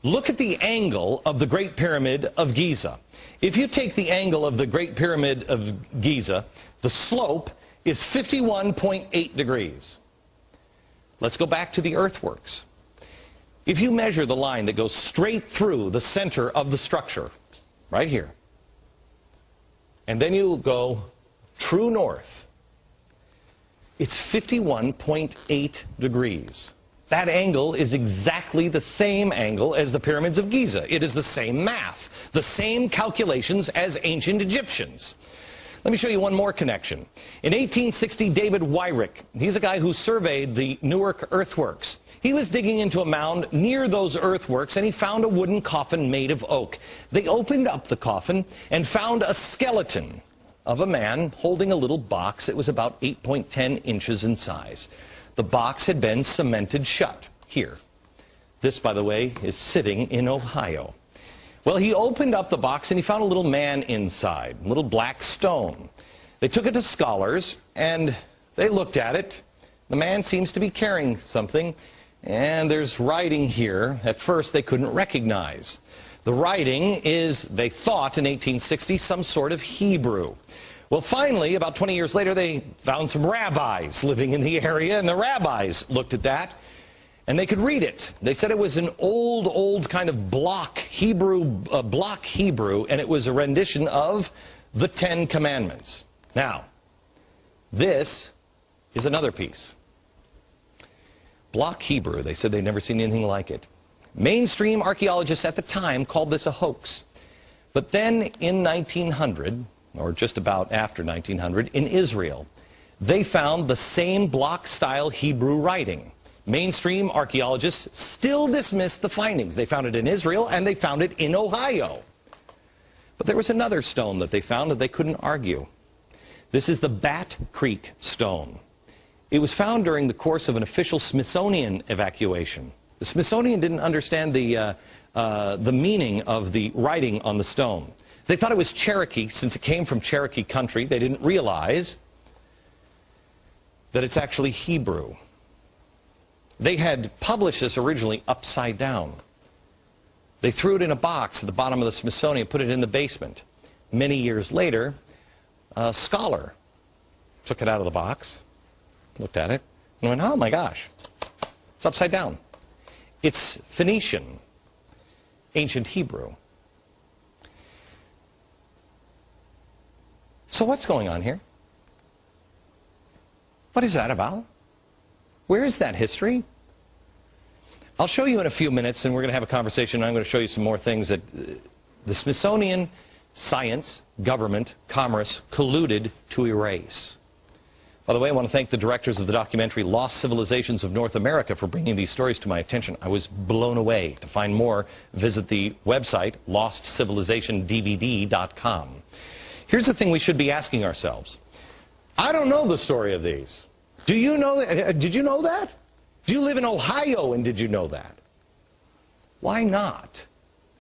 Look at the angle of the Great Pyramid of Giza. If you take the angle of the Great Pyramid of Giza, the slope is 51.8 degrees. Let's go back to the earthworks. If you measure the line that goes straight through the center of the structure, right here, and then you go true north, it's 51.8 degrees. That angle is exactly the same angle as the pyramids of Giza. It is the same math, the same calculations as ancient Egyptians. Let me show you one more connection. In 1860, David Wyrick, he's a guy who surveyed the Newark earthworks. He was digging into a mound near those earthworks, and he found a wooden coffin made of oak. They opened up the coffin and found a skeleton of a man holding a little box. It was about 8.10 inches in size. The box had been cemented shut here. This, by the way, is sitting in Ohio. Well, he opened up the box and he found a little man inside, a little black stone. They took it to scholars and they looked at it. The man seems to be carrying something, and there's writing here at first they couldn't recognize. The writing is, they thought in 1860, some sort of Hebrew. Well, finally, about 20 years later, they found some rabbis living in the area, and the rabbis looked at that, and they could read it. They said it was an old kind of block Hebrew, and it was a rendition of the Ten Commandments. Now, this is another piece. Block Hebrew, they said they'd never seen anything like it. Mainstream archaeologists at the time called this a hoax. But then in 1900, or just about after 1900, in Israel, they found the same block-style Hebrew writing. Mainstream archaeologists still dismiss the findings. They found it in Israel, and they found it in Ohio. But there was another stone that they found that they couldn't argue. This is the Bat Creek stone. It was found during the course of an official Smithsonian evacuation. The Smithsonian didn't understand the meaning of the writing on the stone. They thought it was Cherokee, since it came from Cherokee country. They didn't realize that it's actually Hebrew. They had published this originally upside down. They threw it in a box at the bottom of the Smithsonian, put it in the basement. Many years later, a scholar took it out of the box, looked at it, and went, oh my gosh, it's upside down. It's Phoenician, ancient Hebrew. So what's going on here? What is that about? Where is that history? I'll show you in a few minutes, and we're going to have a conversation, and I'm going to show you some more things that the Smithsonian, science, government, commerce colluded to erase. By the way, I want to thank the directors of the documentary Lost Civilizations of North America for bringing these stories to my attention. I was blown away. To find more, visit the website, lostcivilizationdvd.com. Here's the thing we should be asking ourselves. I don't know the story of these. Do you know that? Did you know that? Do you live in Ohio and did you know that? Why not?